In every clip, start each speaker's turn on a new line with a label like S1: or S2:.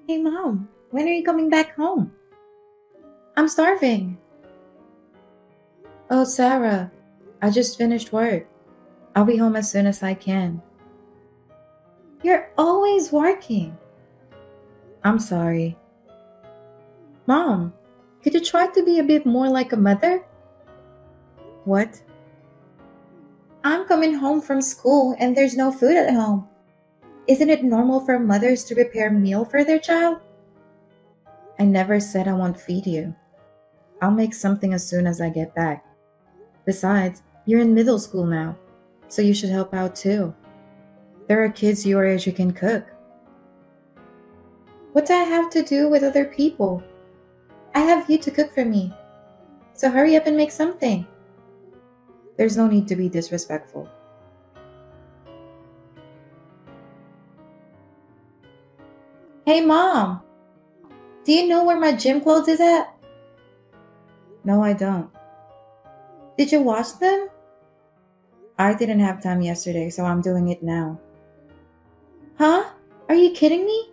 S1: Hey mom, when are you coming back home? I'm starving. Oh, Sarah, I just finished work. I'll be home as soon as I can. You're always working. I'm sorry. Mom, could you try to be a bit more like a mother? What? I'm coming home from school and there's no food at home. Isn't it normal for mothers to prepare a meal for their child? I never said I won't feed you. I'll make something as soon as I get back. Besides, you're in middle school now, so you should help out too. There are kids your age who can cook. What do I have to do with other people? I have you to cook for me. So hurry up and make something. There's no need to be disrespectful. Hey mom, do you know where my gym clothes is at? No, I don't. Did you wash them? I didn't have time yesterday, so I'm doing it now. Huh? Are you kidding me?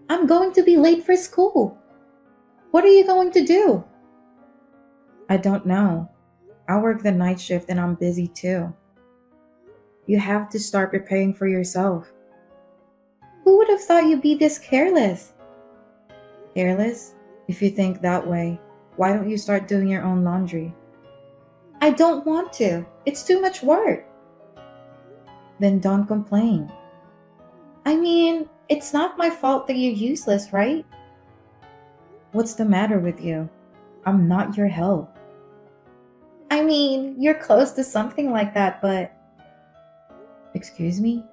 S1: I'm going to be late for school. What are you going to do? I don't know. I work the night shift and I'm busy too. You have to start preparing for yourself. Who would have thought you'd be this careless? Careless? If you think that way, why don't you start doing your own laundry? I don't want to. It's too much work. Then don't complain. I mean, it's not my fault that you're useless, right? What's the matter with you? I'm not your help. I mean, you're close to something like that, but. Excuse me?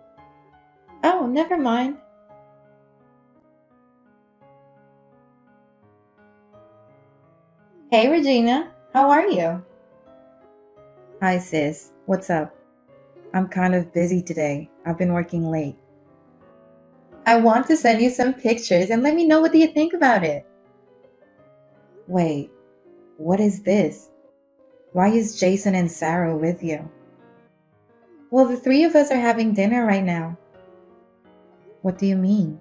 S1: Oh, never mind. Hey, Regina. How are you? Hi, sis. What's up? I'm kind of busy today. I've been working late. I want to send you some pictures and let me know what do you think about it. Wait, what is this? Why is Jason and Sarah with you? Well, the three of us are having dinner right now. What do you mean?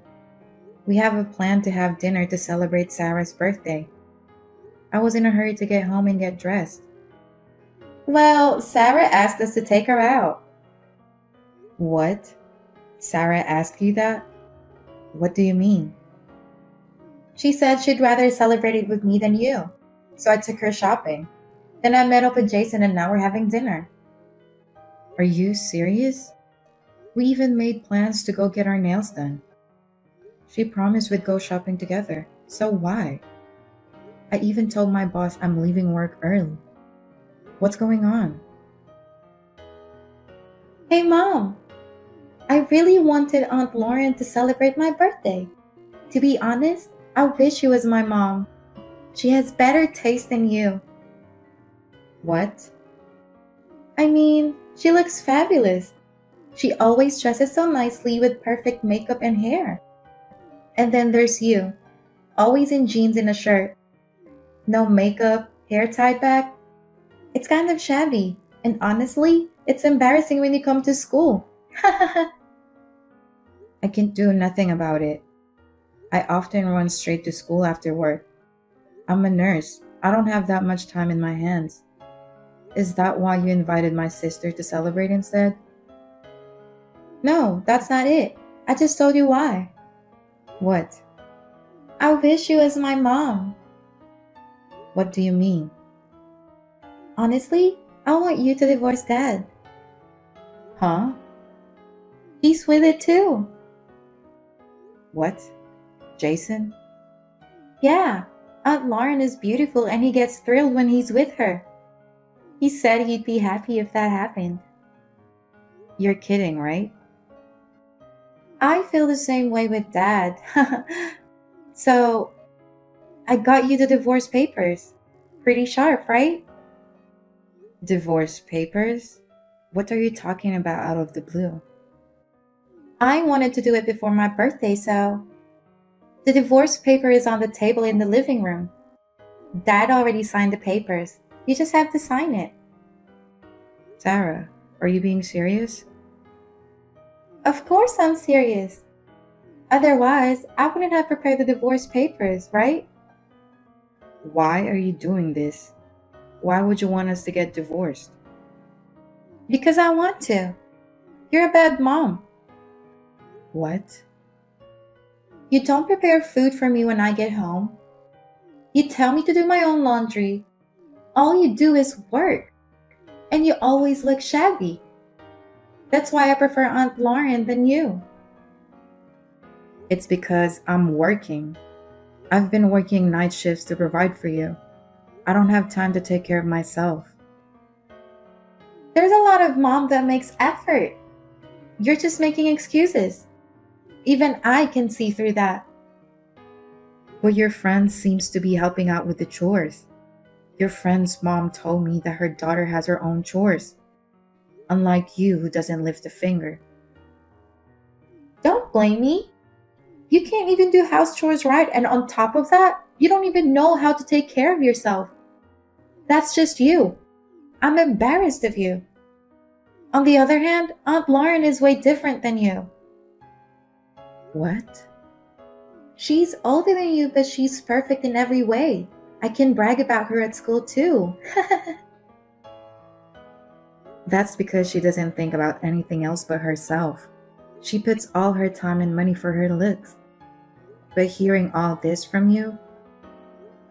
S1: We have a plan to have dinner to celebrate Sarah's birthday. I was in a hurry to get home and get dressed. Well, Sarah asked us to take her out. What? Sarah asked you that? What do you mean? She said she'd rather celebrate it with me than you. So I took her shopping. Then I met up with Jason and now we're having dinner. Are you serious? We even made plans to go get our nails done. She promised we'd go shopping together. So why? I even told my boss I'm leaving work early. What's going on? Hey mom, I really wanted Aunt Lauren to celebrate my birthday. To be honest, I wish she was my mom. She has better taste than you. What? I mean, she looks fabulous. She always dresses so nicely with perfect makeup and hair. And then there's you, always in jeans and a shirt. No makeup, hair tied back. It's kind of shabby, and honestly, it's embarrassing when you come to school. I can do nothing about it. I often run straight to school after work. I'm a nurse. I don't have that much time in my hands. Is that why you invited my sister to celebrate instead? No, that's not it. I just told you why. What? I wish you was my mom. What do you mean? Honestly, I want you to divorce Dad. Huh? He's with it too. What? Jason? Yeah, Aunt Lauren is beautiful and he gets thrilled when he's with her. He said he'd be happy if that happened. You're kidding, right? I feel the same way with Dad. So, I got you the divorce papers. Pretty sharp, right? Divorce papers? What are you talking about out of the blue? I wanted to do it before my birthday, so. The divorce paper is on the table in the living room. Dad already signed the papers. You just have to sign it. Sarah, are you being serious? Of course I'm serious. Otherwise, I wouldn't have prepared the divorce papers, right? Why are you doing this? Why would you want us to get divorced? Because I want to. You're a bad mom. What? You don't prepare food for me when I get home. You tell me to do my own laundry. All you do is work. And you always look shabby. That's why I prefer Aunt Lauren than you. It's because I'm working. I've been working night shifts to provide for you. I don't have time to take care of myself. There's a lot of mom that makes effort. You're just making excuses. Even I can see through that. But your friend seems to be helping out with the chores. Your friend's mom told me that her daughter has her own chores, unlike you who doesn't lift a finger. Don't blame me. You can't even do house chores right, and on top of that, you don't even know how to take care of yourself. That's just you. I'm embarrassed of you. On the other hand, Aunt Lauren is way different than you. What? She's older than you, but she's perfect in every way. I can brag about her at school too. That's because she doesn't think about anything else but herself. She puts all her time and money for her looks. But hearing all this from you,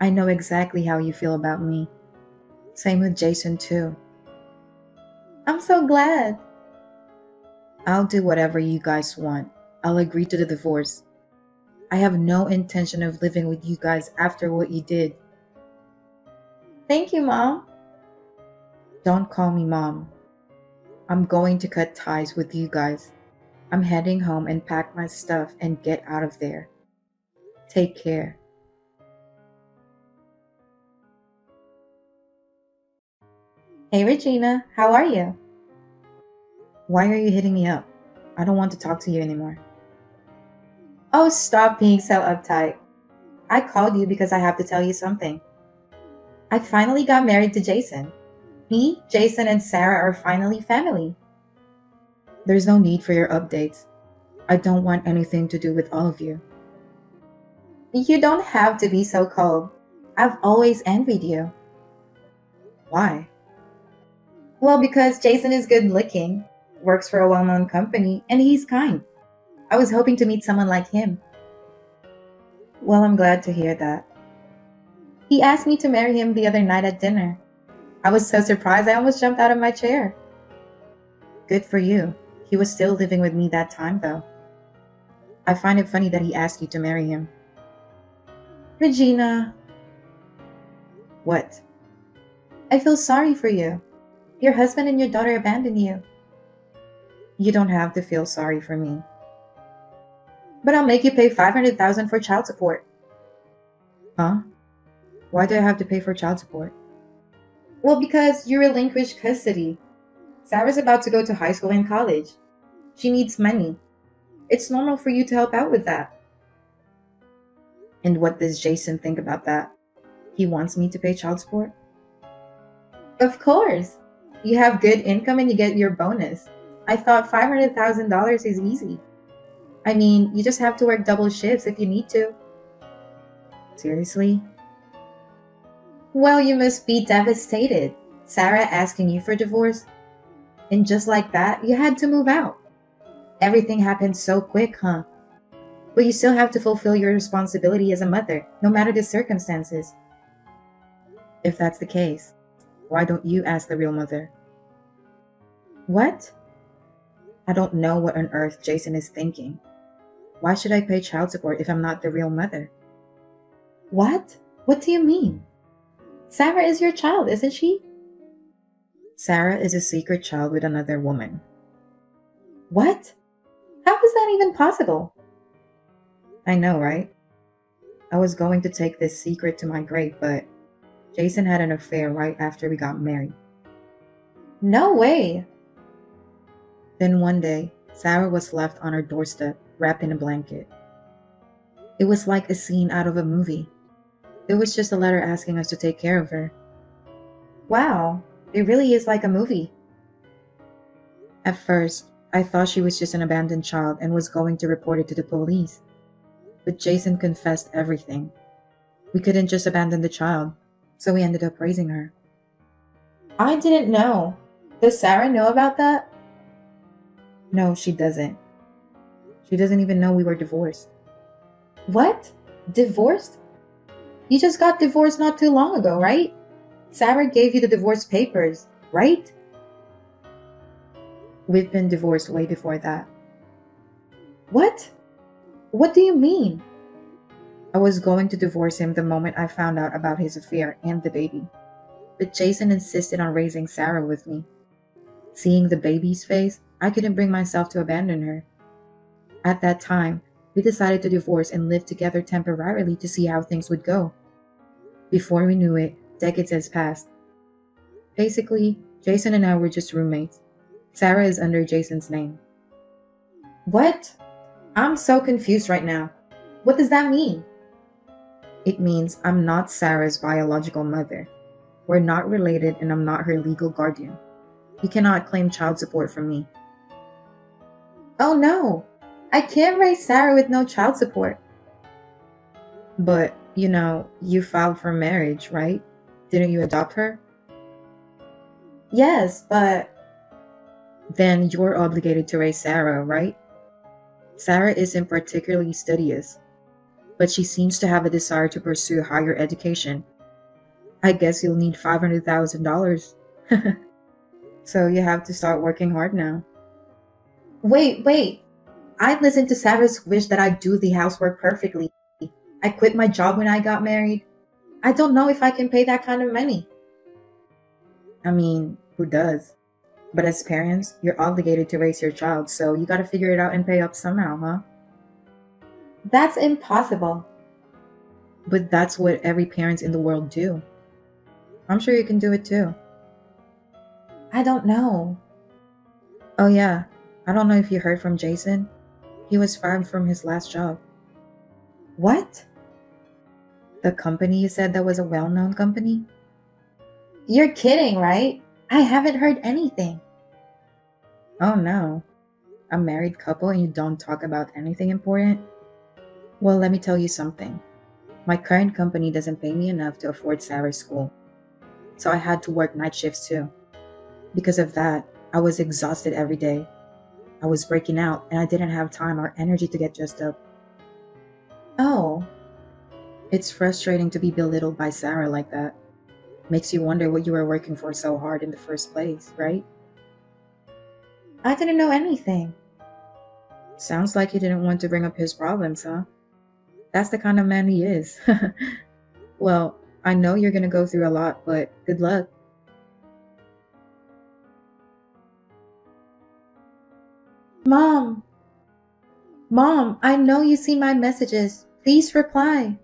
S1: I know exactly how you feel about me. Same with Jason too. I'm so glad. I'll do whatever you guys want. I'll agree to the divorce. I have no intention of living with you guys after what you did. Thank you, Mom. Don't call me Mom. I'm going to cut ties with you guys. I'm heading home and pack my stuff and get out of there. Take care. Hey Regina, how are you? Why are you hitting me up? I don't want to talk to you anymore. Oh, stop being so uptight. I called you because I have to tell you something. I finally got married to Jason. Me, Jason, and Sarah are finally family. There's no need for your updates. I don't want anything to do with all of you. You don't have to be so cold. I've always envied you. Why? Well, because Jason is good looking, works for a well known company, and he's kind. I was hoping to meet someone like him. Well, I'm glad to hear that. He asked me to marry him the other night at dinner. I was so surprised I almost jumped out of my chair. Good for you. He was still living with me that time, though. I find it funny that he asked you to marry him. Regina. What? I feel sorry for you. Your husband and your daughter abandoned you. You don't have to feel sorry for me. But I'll make you pay $500,000 for child support. Huh? Why do I have to pay for child support? Well, because you relinquished custody. Sarah's about to go to high school and college. She needs money. It's normal for you to help out with that. And what does Jason think about that? He wants me to pay child support? Of course. You have good income and you get your bonus. I thought $500,000 is easy. I mean, you just have to work double shifts if you need to. Seriously? Well, you must be devastated. Sarah asking you for divorce. And just like that, you had to move out. Everything happened so quick, huh? But you still have to fulfill your responsibility as a mother, no matter the circumstances. If that's the case, why don't you ask the real mother? What? I don't know what on earth Jason is thinking. Why should I pay child support if I'm not the real mother? What? What do you mean? Sarah is your child, isn't she? Sarah is a secret child with another woman. What? How is that even possible? I know, right? I was going to take this secret to my grave, but Jason had an affair right after we got married. No way! Then one day, Sarah was left on her doorstep, wrapped in a blanket. It was like a scene out of a movie. It was just a letter asking us to take care of her. Wow, it really is like a movie. At first, I thought she was just an abandoned child and was going to report it to the police. But Jason confessed everything. We couldn't just abandon the child, so we ended up raising her. I didn't know. Does Sarah know about that? No, she doesn't. She doesn't even know we were divorced. What? Divorced? You just got divorced not too long ago, right? Sarah gave you the divorce papers, right? We've been divorced way before that. What? What do you mean? I was going to divorce him the moment I found out about his affair and the baby. But Jason insisted on raising Sarah with me. Seeing the baby's face, I couldn't bring myself to abandon her. At that time, we decided to divorce and live together temporarily to see how things would go. Before we knew it, decades has passed. Basically, Jason and I were just roommates. Sarah is under Jason's name. What? I'm so confused right now. What does that mean? It means I'm not Sarah's biological mother. We're not related and I'm not her legal guardian. You cannot claim child support from me. Oh no! I can't raise Sarah with no child support. But, you filed for marriage, right? Didn't you adopt her? Yes, but... Then you're obligated to raise Sarah, right? Sarah isn't particularly studious, but she seems to have a desire to pursue higher education. I guess you'll need $500,000. So you have to start working hard now. Wait. I listened to Sarah's wish that I do the housework perfectly. I quit my job when I got married. I don't know if I can pay that kind of money. I mean, who does? But as parents, you're obligated to raise your child, so you gotta figure it out and pay up somehow, huh? That's impossible. But that's what every parent in the world do. I'm sure you can do it too. I don't know. Oh yeah, I don't know if you heard from Jason. He was fired from his last job. What? The company you said that was a well-known company? You're kidding, right? I haven't heard anything. Oh no. A married couple and you don't talk about anything important? Well, let me tell you something. My current company doesn't pay me enough to afford Sarah's school. So I had to work night shifts too. Because of that, I was exhausted every day. I was breaking out and I didn't have time or energy to get dressed up. Oh. It's frustrating to be belittled by Sarah like that. Makes you wonder what you were working for so hard in the first place, right? I didn't know anything. Sounds like he didn't want to bring up his problems, huh? That's the kind of man he is. Well, I know you're gonna go through a lot, but good luck. Mom! Mom, I know you see my messages. Please reply.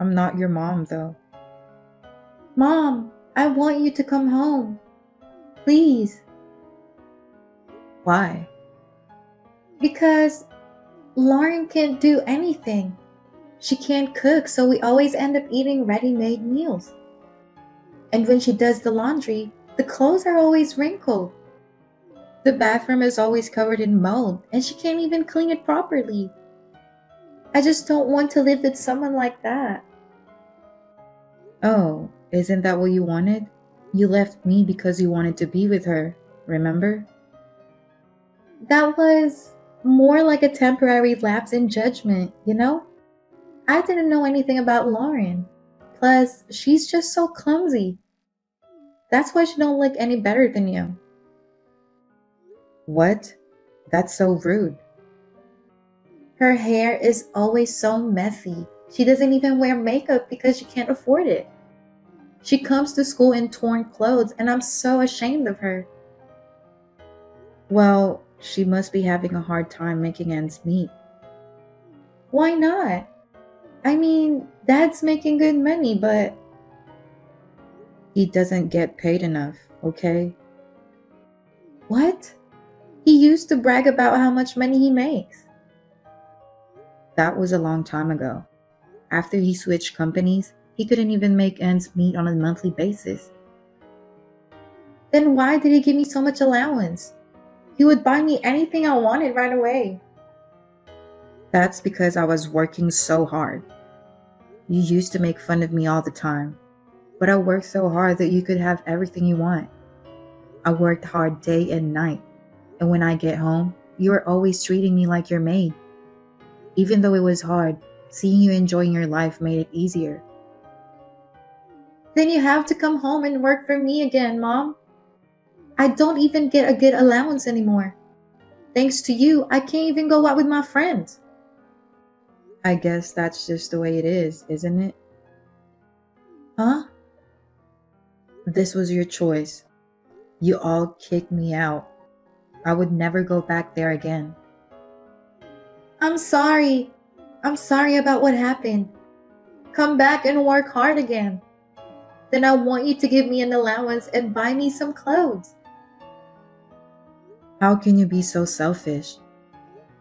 S1: I'm not your mom, though. Mom, I want you to come home. Please. Why? Because Lauren can't do anything. She can't cook, so we always end up eating ready-made meals. And when she does the laundry, the clothes are always wrinkled. The bathroom is always covered in mold, and she can't even clean it properly. I just don't want to live with someone like that. Oh, isn't that what you wanted? You left me because you wanted to be with her, remember? That was more like a temporary lapse in judgment, you know? I didn't know anything about Lauren. Plus, she's just so clumsy. That's why she don't look any better than you. What? That's so rude. Her hair is always so messy. She doesn't even wear makeup because she can't afford it. She comes to school in torn clothes and I'm so ashamed of her. Well, she must be having a hard time making ends meet. Why not? I mean, Dad's making good money, but... He doesn't get paid enough, okay? What? He used to brag about how much money he makes. That was a long time ago. After he switched companies, he couldn't even make ends meet on a monthly basis. Then why did he give me so much allowance? He would buy me anything I wanted right away. That's because I was working so hard. You used to make fun of me all the time, but I worked so hard that you could have everything you want. I worked hard day and night, and when I get home, you are always treating me like your maid. Even though it was hard, seeing you enjoying your life made it easier. Then you have to come home and work for me again, Mom. I don't even get a good allowance anymore. Thanks to you, I can't even go out with my friends. I guess that's just the way it is, isn't it? Huh? This was your choice. You all kicked me out. I would never go back there again. I'm sorry. I'm sorry about what happened. Come back and work hard again. Then I want you to give me an allowance and buy me some clothes. How can you be so selfish?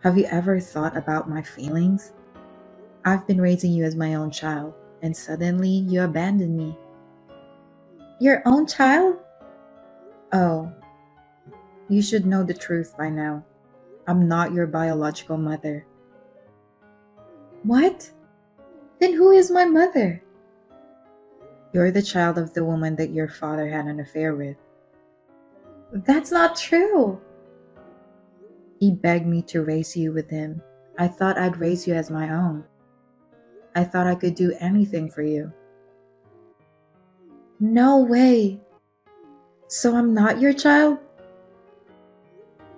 S1: Have you ever thought about my feelings? I've been raising you as my own child, and suddenly you abandoned me. Your own child? Oh, you should know the truth by now. I'm not your biological mother. What? Then who is my mother? You're the child of the woman that your father had an affair with. That's not true. He begged me to raise you with him. I thought I'd raise you as my own. I thought I could do anything for you. No way. So I'm not your child?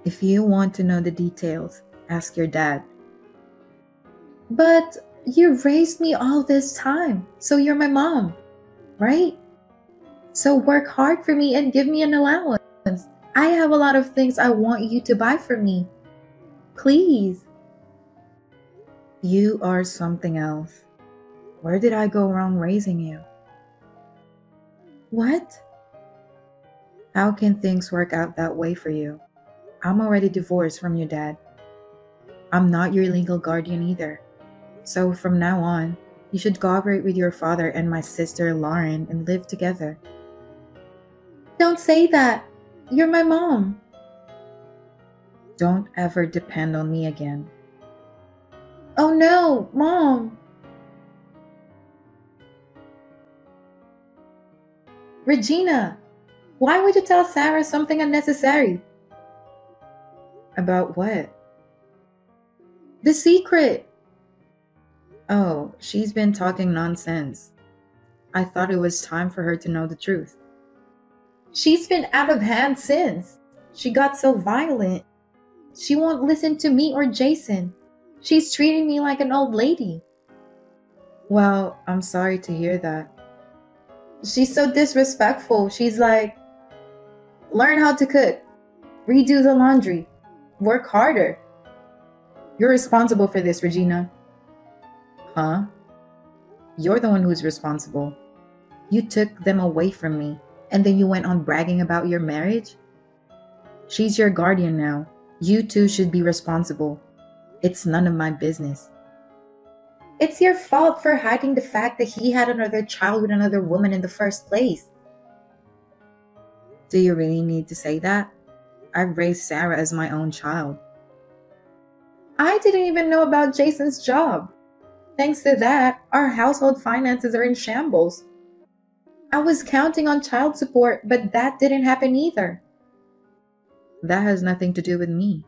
S1: If you want to know the details, ask your dad. But you raised me all this time, so you're my mom, right? So work hard for me and give me an allowance. I have a lot of things I want you to buy for me. Please. You are something else. Where did I go wrong raising you? What? How can things work out that way for you? I'm already divorced from your dad. I'm not your legal guardian either. So from now on, you should cooperate with your father and my sister Lauren and live together. Don't say that. You're my mom. Don't ever depend on me again. Oh no, Mom. Regina, why would you tell Sarah something unnecessary? About what? The secret. Oh, she's been talking nonsense. I thought it was time for her to know the truth. She's been out of hand since. She got so violent. She won't listen to me or Jason. She's treating me like an old lady. Well, I'm sorry to hear that. She's so disrespectful. She's like, learn how to cook, redo the laundry, work harder. You're responsible for this, Regina. Huh? You're the one who's responsible. You took them away from me, and then you went on bragging about your marriage? She's your guardian now. You two should be responsible. It's none of my business. It's your fault for hiding the fact that he had another child with another woman in the first place. Do you really need to say that? I've raised Sarah as my own child. I didn't even know about Jason's job. Thanks to that, our household finances are in shambles. I was counting on child support, but that didn't happen either. That has nothing to do with me.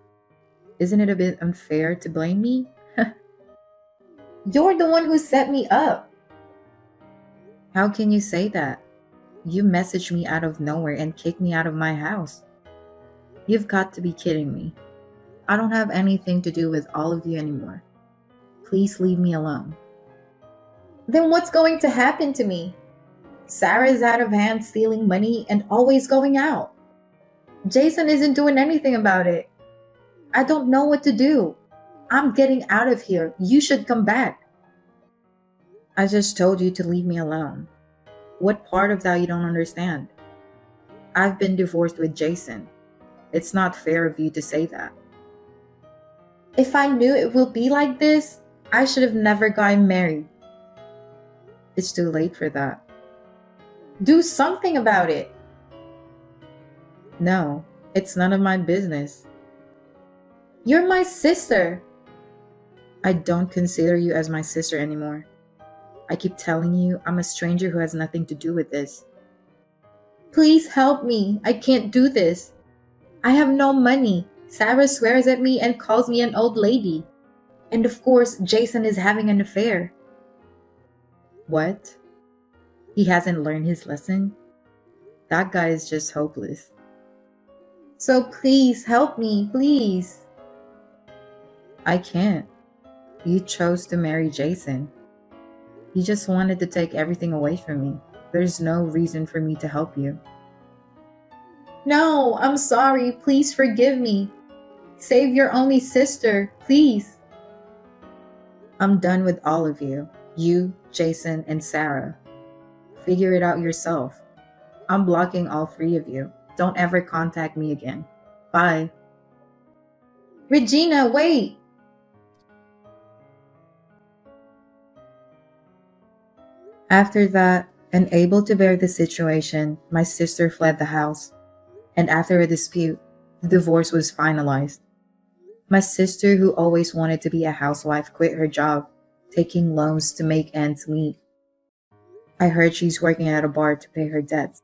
S1: Isn't it a bit unfair to blame me? You're the one who set me up. How can you say that? You messaged me out of nowhere and kicked me out of my house. You've got to be kidding me. I don't have anything to do with all of you anymore. Please leave me alone. Then what's going to happen to me? Sarah's out of hand stealing money and always going out. Jason isn't doing anything about it. I don't know what to do. I'm getting out of here. You should come back. I just told you to leave me alone. What part of that you don't understand? I've been divorced with Jason. It's not fair of you to say that. If I knew it would be like this, I should have never gotten married. It's too late for that. Do something about it. No, it's none of my business. You're my sister. I don't consider you as my sister anymore. I keep telling you I'm a stranger who has nothing to do with this. Please help me. I can't do this. I have no money. Sarah swears at me and calls me an old lady. And of course, Jason is having an affair. What? He hasn't learned his lesson? That guy is just hopeless. So please help me, please. I can't. You chose to marry Jason. He just wanted to take everything away from me. There's no reason for me to help you. No, I'm sorry. Please forgive me. Save your only sister, please. I'm done with all of you. You, Jason, and Sarah. Figure it out yourself. I'm blocking all three of you. Don't ever contact me again. Bye. Regina, wait! After that, unable to bear the situation, my sister fled the house. And after a dispute, the divorce was finalized. My sister, who always wanted to be a housewife, quit her job, taking loans to make ends meet. I heard she's working at a bar to pay her debts.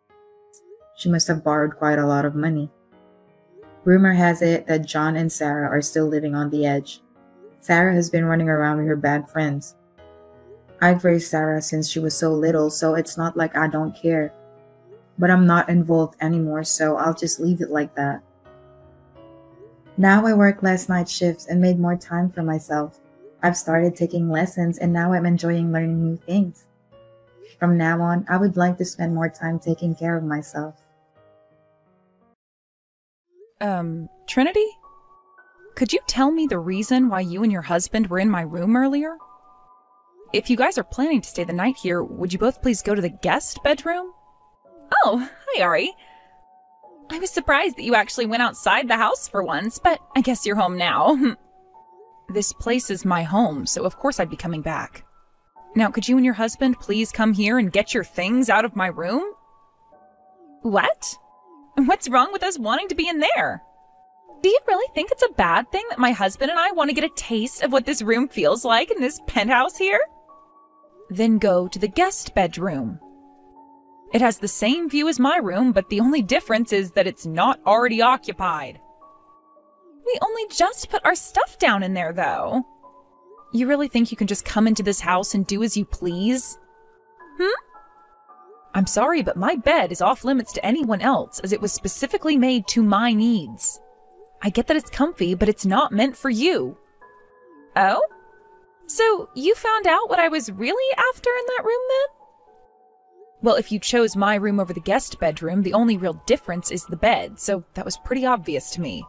S1: She must have borrowed quite a lot of money. Rumor has it that John and Sarah are still living on the edge. Sarah has been running around with her bad friends. I've raised Sarah since she was so little, so it's not like I don't care. But I'm not involved anymore, so I'll just leave it like that. Now I work less night shifts and made more time for myself. I've started taking lessons and now I'm enjoying learning new things. From now on, I would like to spend more time taking care of myself.
S2: Trinity? Could you tell me the reason why you and your husband were in my room earlier? If you guys are planning to stay the night here, would you both please go to the guest bedroom? Oh, hi, Ari. I was surprised that you actually went outside the house for once, but I guess you're home now. This place is my home, so of course I'd be coming back. Now, could you and your husband please come here and get your things out of my room? What? What's wrong with us wanting to be in there? Do you really think it's a bad thing that my husband and I want to get a taste of what this room feels like in this penthouse here? Then go to the guest bedroom. It has the same view as my room, but the only difference is that it's not already occupied. We only just put our stuff down in there, though. You really think you can just come into this house and do as you please? I'm sorry, but my bed is off limits to anyone else, as it was specifically made to my needs. I get that it's comfy, but it's not meant for you. Oh? So you found out what I was really after in that room, then? Well, if you chose my room over the guest bedroom, the only real difference is the bed, so that was pretty obvious to me.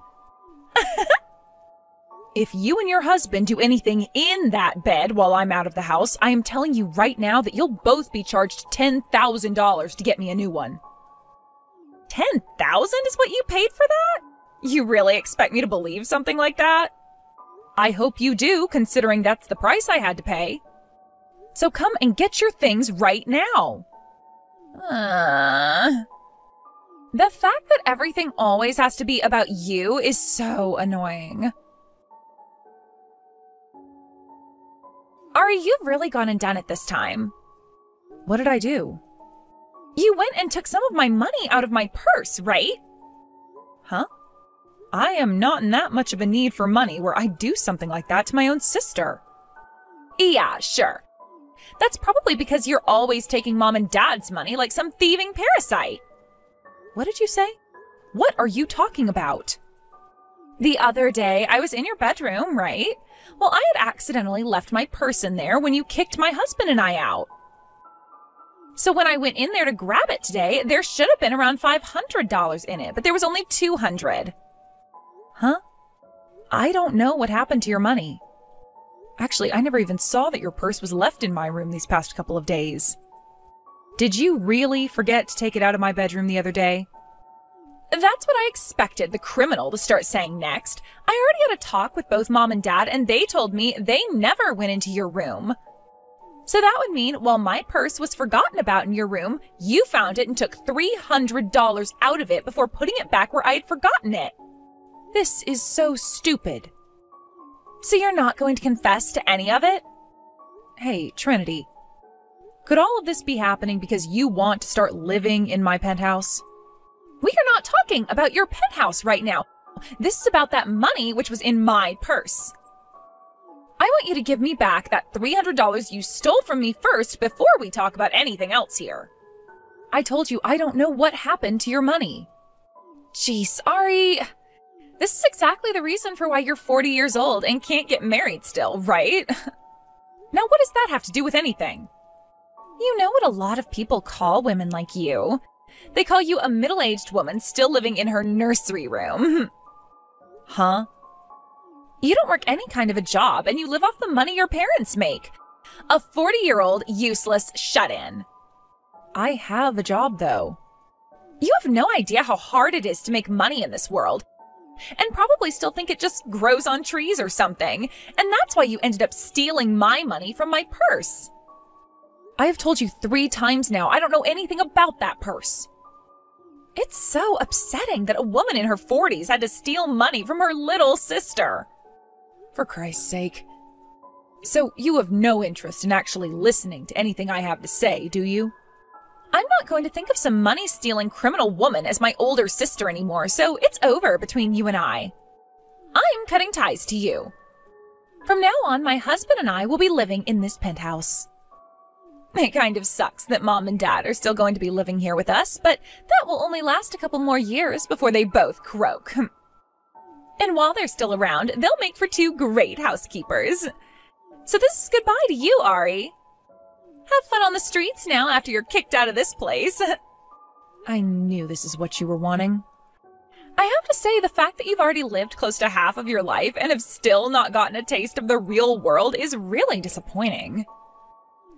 S2: If you and your husband do anything in that bed while I'm out of the house, I am telling you right now that you'll both be charged $10,000 to get me a new one. $10,000 is what you paid for that? You really expect me to believe something like that? I hope you do, considering that's the price I had to pay. So come and get your things right now. The fact that everything always has to be about you is so annoying. Ari, you've really gone and done it this time. What did I do? You went and took some of my money out of my purse, right? Huh? I am not in that much of a need for money where I'd do something like that to my own sister. Yeah, sure. That's probably because you're always taking mom and dad's money like some thieving parasite. What did you say? What are you talking about? The other day, I was in your bedroom, right? Well, I had accidentally left my purse in there when you kicked my husband and I out. So when I went in there to grab it today, there should have been around $500 in it, but there was only $200. Huh? I don't know what happened to your money. Actually, I never even saw that your purse was left in my room these past couple of days. Did you really forget to take it out of my bedroom the other day? That's what I expected the criminal to start saying next. I already had a talk with both mom and dad, and they told me they never went into your room. So that would mean while my purse was forgotten about in your room, you found it and took $300 out of it before putting it back where I had forgotten it. This is so stupid. So you're not going to confess to any of it? Hey, Trinity. Could all of this be happening because you want to start living in my penthouse? We are not talking about your penthouse right now. This is about that money which was in my purse. I want you to give me back that $300 you stole from me first before we talk about anything else here. I told you I don't know what happened to your money. Jeez, Ari. This is exactly the reason for why you're 40 years old and can't get married still, right? Now what does that have to do with anything? You know what a lot of people call women like you. They call you a middle-aged woman still living in her nursery room. Huh? You don't work any kind of a job, and you live off the money your parents make. A 40-year-old, useless shut-in. I have a job, though. You have no idea how hard it is to make money in this world, and probably still think it just grows on trees or something, and that's why you ended up stealing my money from my purse. I have told you 3 times now, I don't know anything about that purse. It's so upsetting that a woman in her 40s had to steal money from her little sister. For Christ's sake. So you have no interest in actually listening to anything I have to say, do you? I'm not going to think of some money-stealing criminal woman as my older sister anymore, so it's over between you and I. I'm cutting ties to you. From now on, my husband and I will be living in this penthouse. It kind of sucks that Mom and Dad are still going to be living here with us, but that will only last a couple more years before they both croak. And while they're still around, they'll make for 2 great housekeepers. So this is goodbye to you, Ari. Have fun on the streets now after you're kicked out of this place. I knew this is what you were wanting. I have to say, the fact that you've already lived close to half of your life and have still not gotten a taste of the real world is really disappointing.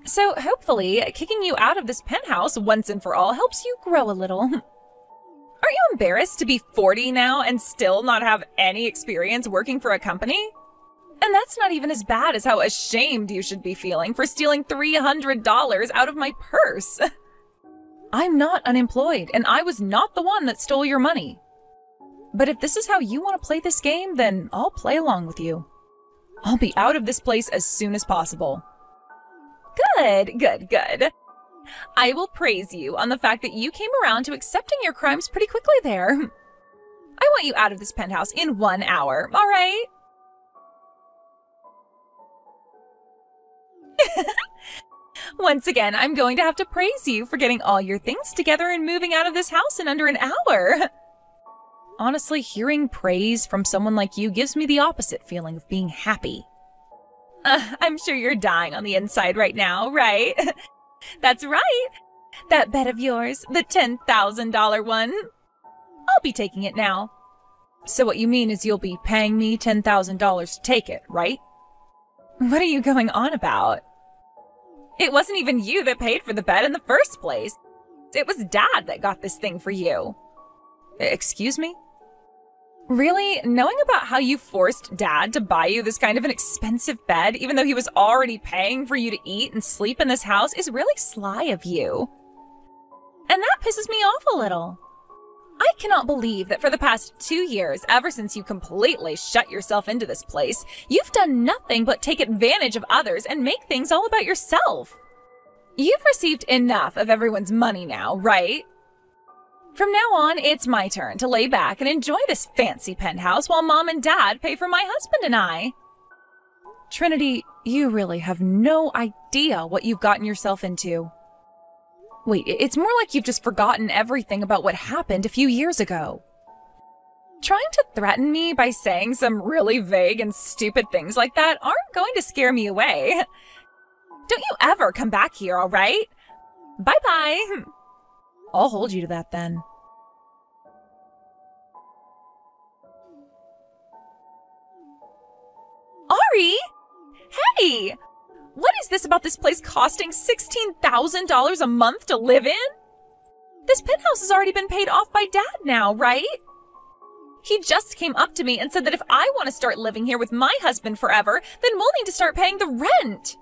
S2: So hopefully, kicking you out of this penthouse once and for all helps you grow a little. Aren't you embarrassed to be 40 now and still not have any experience working for a company? And that's not even as bad as how ashamed you should be feeling for stealing $300 out of my purse. I'm not unemployed, and I was not the one that stole your money. But if this is how you want to play this game, then I'll play along with you. I'll be out of this place as soon as possible. Good, good, good. I will praise you on the fact that you came around to accepting your crimes pretty quickly there. I want you out of this penthouse in 1 hour, all right? Once again, I'm going to have to praise you for getting all your things together and moving out of this house in under an hour. Honestly, hearing praise from someone like you gives me the opposite feeling of being happy. I'm sure you're dying on the inside right now, right? That's right. That bet of yours, the $10,000 one. I'll be taking it now. So what you mean is you'll be paying me $10,000 to take it, right? What are you going on about? It wasn't even you that paid for the bet in the first place. It was Dad that got this thing for you. Excuse me? Really? Knowing about how you forced Dad to buy you this kind of an expensive bed, even though he was already paying for you to eat and sleep in this house, is really sly of you. And that pisses me off a little. I cannot believe that for the past 2 years, ever since you completely shut yourself into this place, you've done nothing but take advantage of others and make things all about yourself. You've received enough of everyone's money now, right? From now on, it's my turn to lay back and enjoy this fancy penthouse while Mom and Dad pay for my husband and I. Trinity, you really have no idea what you've gotten yourself into. Wait, it's more like you've just forgotten everything about what happened a few years ago. Trying to threaten me by saying some really vague and stupid things like that aren't going to scare me away. Don't you ever come back here, all right? Bye-bye. I'll hold you to that then. Ari! Hey! What is this about this place costing $16,000 a month to live in? This penthouse has already been paid off by Dad now, right? He just came up to me and said that if I want to start living here with my husband forever, then we'll need to start paying the rent.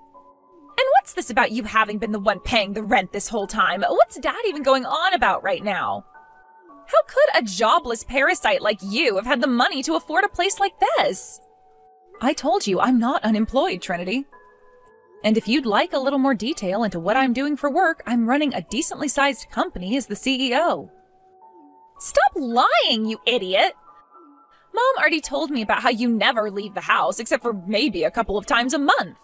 S2: And what's this about you having been the one paying the rent this whole time? What's Dad even going on about right now? How could a jobless parasite like you have had the money to afford a place like this? I told you I'm not unemployed, Trinity. And if you'd like a little more detail into what I'm doing for work, I'm running a decently sized company as the CEO. Stop lying, you idiot! Mom already told me about how you never leave the house except for maybe a couple of times a month.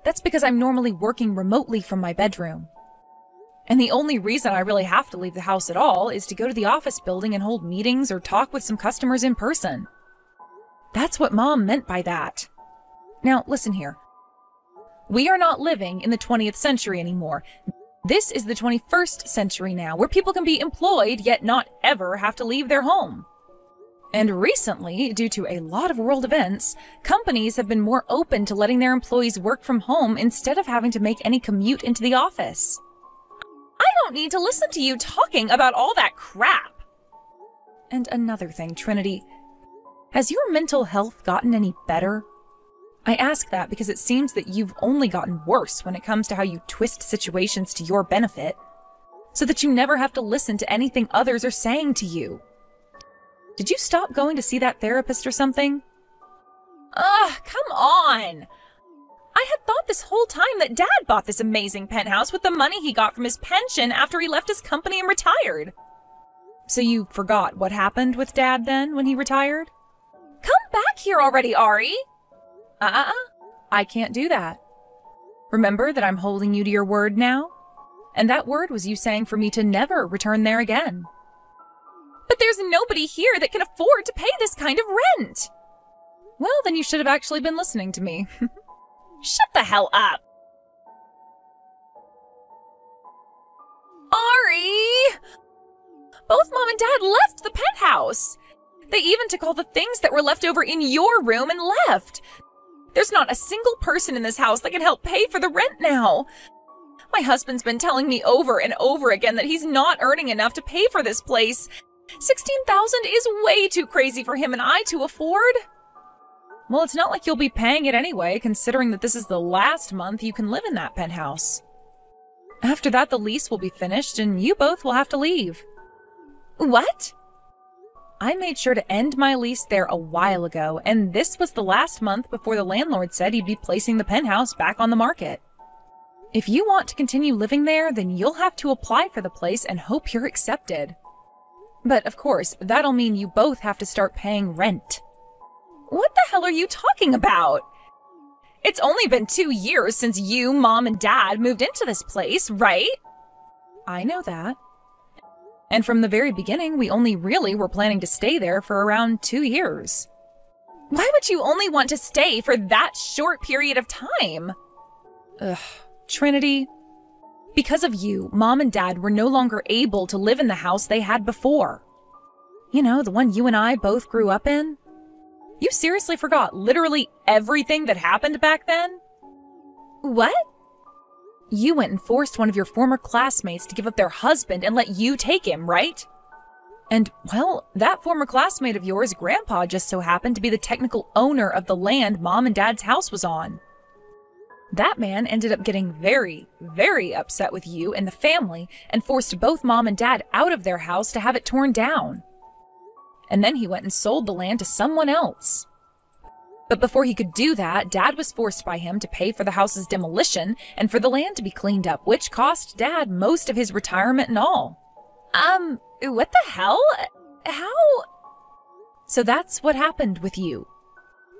S2: That's because I'm normally working remotely from my bedroom. And the only reason I really have to leave the house at all is to go to the office building and hold meetings or talk with some customers in person. That's what Mom meant by that. Now, listen here. We are not living in the 20th century anymore. This is the 21st century now, where people can be employed yet not ever have to leave their home. And recently, due to a lot of world events, companies have been more open to letting their employees work from home instead of having to make any commute into the office. I don't need to listen to you talking about all that crap. And another thing, Trinity, has your mental health gotten any better? I ask that because it seems that you've only gotten worse when it comes to how you twist situations to your benefit, so that you never have to listen to anything others are saying to you. Did you stop going to see that therapist or something? Ugh, come on! I had thought this whole time that Dad bought this amazing penthouse with the money he got from his pension after he left his company and retired. So you forgot what happened with Dad then when he retired? Come back here already, Ari! I can't do that. Remember that I'm holding you to your word now? And that word was you saying for me to never return there again. But there's nobody here that can afford to pay this kind of rent. Well, then you should have actually been listening to me. Shut the hell up. Ari! Both Mom and Dad left the penthouse. They even took all the things that were left over in your room and left. There's not a single person in this house that can help pay for the rent now. My husband's been telling me over and over again that he's not earning enough to pay for this place. $16,000 is way too crazy for him and I to afford. Well, it's not like you'll be paying it anyway, considering that this is the last month you can live in that penthouse. After that, the lease will be finished and you both will have to leave. What? I made sure to end my lease there a while ago, and this was the last month before the landlord said he'd be placing the penthouse back on the market. If you want to continue living there, then you'll have to apply for the place and hope you're accepted. But of course, that'll mean you both have to start paying rent. What the hell are you talking about? It's only been 2 years since you, Mom, and Dad moved into this place, right? I know that. And from the very beginning, we only really were planning to stay there for around 2 years. Why would you only want to stay for that short period of time? Ugh, Trinity. Because of you, Mom and Dad were no longer able to live in the house they had before. You know, the one you and I both grew up in? You seriously forgot literally everything that happened back then? What? You went and forced one of your former classmates to give up their husband and let you take him, right? And, well, that former classmate of yours, Grandpa, just so happened to be the technical owner of the land Mom and Dad's house was on. That man ended up getting very, very upset with you and the family and forced both Mom and Dad out of their house to have it torn down. And then he went and sold the land to someone else. But before he could do that, Dad was forced by him to pay for the house's demolition and for the land to be cleaned up, which cost Dad most of his retirement and all. What the hell? How? So that's what happened with you.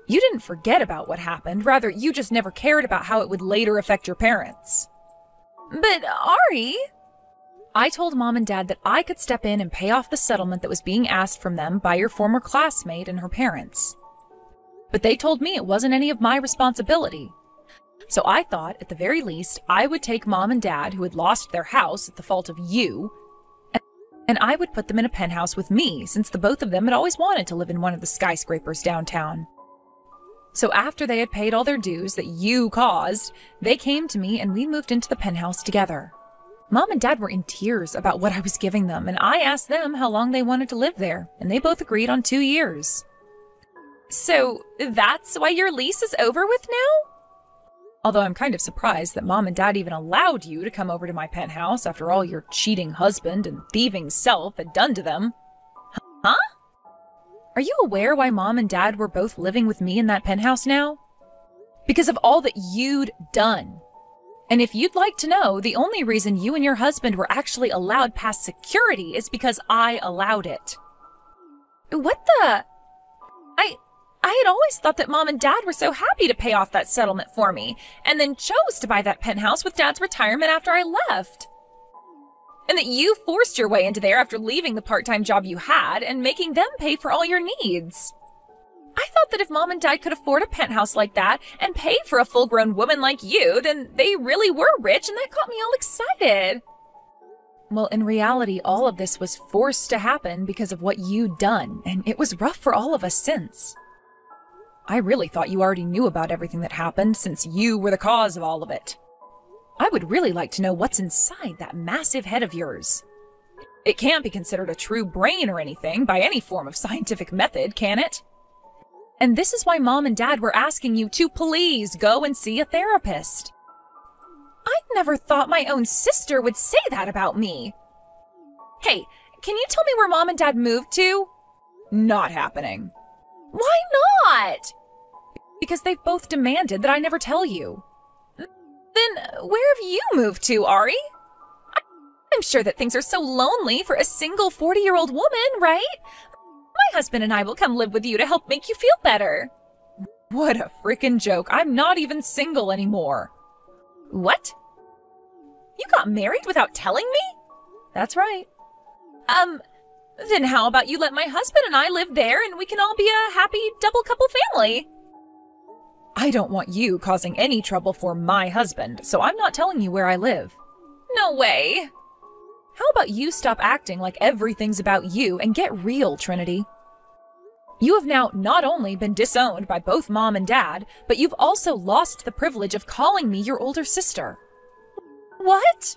S2: You didn't forget about what happened, rather you just never cared about how it would later affect your parents. But Ari... I told Mom and Dad that I could step in and pay off the settlement that was being asked from them by your former classmate and her parents. But they told me it wasn't any of my responsibility. So I thought, at the very least, I would take Mom and Dad, who had lost their house at the fault of you, and I would put them in a penthouse with me, since the both of them had always wanted to live in one of the skyscrapers downtown. So after they had paid all their dues that you caused, they came to me and we moved into the penthouse together. Mom and Dad were in tears about what I was giving them, and I asked them how long they wanted to live there, and they both agreed on 2 years. So that's why your lease is over with now? Although I'm kind of surprised that Mom and Dad even allowed you to come over to my penthouse after all your cheating husband and thieving self had done to them. Huh? Are you aware why Mom and Dad were both living with me in that penthouse now? Because of all that you'd done. And if you'd like to know, the only reason you and your husband were actually allowed past security is because I allowed it. What the? I had always thought that Mom and Dad were so happy to pay off that settlement for me, and then chose to buy that penthouse with Dad's retirement after I left. And that you forced your way into there after leaving the part-time job you had and making them pay for all your needs. I thought that if Mom and Dad could afford a penthouse like that and pay for a full-grown woman like you, then they really were rich, and that got me all excited. Well, in reality, all of this was forced to happen because of what you'd done, and it was rough for all of us since. I really thought you already knew about everything that happened, since you were the cause of all of it. I would really like to know what's inside that massive head of yours. It can't be considered a true brain or anything by any form of scientific method, can it? And this is why Mom and Dad were asking you to please go and see a therapist. I never thought my own sister would say that about me. Hey, can you tell me where Mom and Dad moved to? Not happening. Why not? Because they've both demanded that I never tell you. Then where have you moved to, Ari? I'm sure that things are so lonely for a single 40-year-old woman, right? My husband and I will come live with you to help make you feel better. What a freaking joke. I'm not even single anymore. What? You got married without telling me? That's right. Then how about you let my husband and I live there and we can all be a happy double couple family? I don't want you causing any trouble for my husband, so I'm not telling you where I live. No way. How about you stop acting like everything's about you and get real, Trinity? You have now not only been disowned by both Mom and Dad, but you've also lost the privilege of calling me your older sister. What?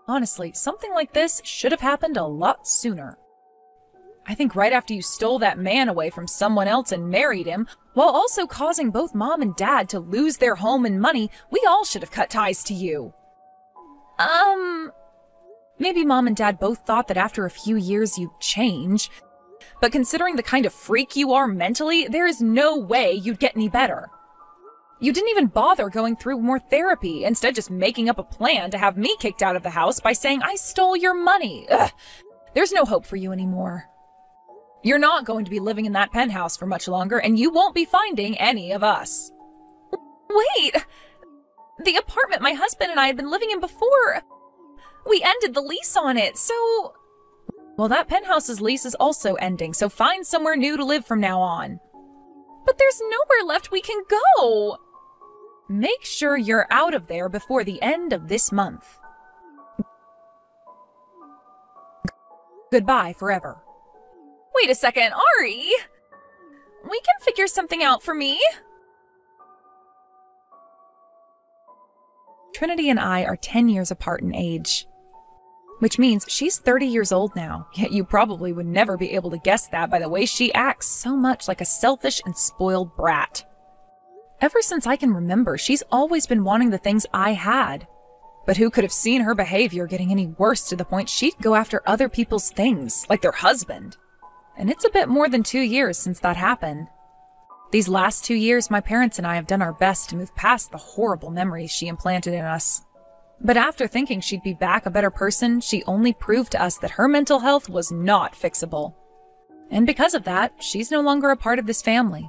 S2: Honestly, something like this should have happened a lot sooner. I think right after you stole that man away from someone else and married him, while also causing both Mom and Dad to lose their home and money, we all should have cut ties to you. Maybe Mom and Dad both thought that after a few years you'd change. But considering the kind of freak you are mentally, there is no way you'd get any better. You didn't even bother going through more therapy, instead just making up a plan to have me kicked out of the house by saying I stole your money. Ugh. There's no hope for you anymore. You're not going to be living in that penthouse for much longer, and you won't be finding any of us. Wait! The apartment my husband and I had been living in before, we ended the lease on it, so... Well, that penthouse's lease is also ending, so find somewhere new to live from now on. But there's nowhere left we can go! Make sure you're out of there before the end of this month. Goodbye forever. Wait a second, Ari! We can figure something out for me. Trinity and I are 10 years apart in age. Which means she's 30 years old now, yet you probably would never be able to guess that by the way she acts so much like a selfish and spoiled brat. Ever since I can remember, she's always been wanting the things I had. But who could have seen her behavior getting any worse to the point she'd go after other people's things, like their husband? And it's a bit more than 2 years since that happened. These last 2 years, my parents and I have done our best to move past the horrible memories she implanted in us. But after thinking she'd be back a better person, she only proved to us that her mental health was not fixable. And because of that, she's no longer a part of this family.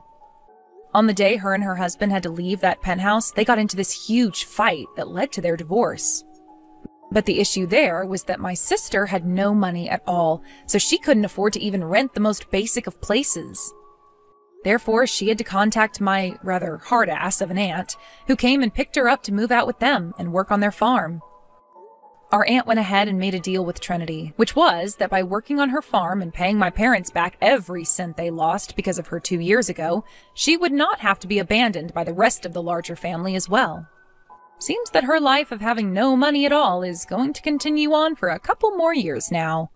S2: On the day her and her husband had to leave that penthouse, they got into this huge fight that led to their divorce. But the issue there was that my sister had no money at all, so she couldn't afford to even rent the most basic of places. Therefore, she had to contact my rather hard ass of an aunt, who came and picked her up to move out with them and work on their farm. Our aunt went ahead and made a deal with Trinity, which was that by working on her farm and paying my parents back every cent they lost because of her 2 years ago, she would not have to be abandoned by the rest of the larger family as well. Seems that her life of having no money at all is going to continue on for a couple more years now.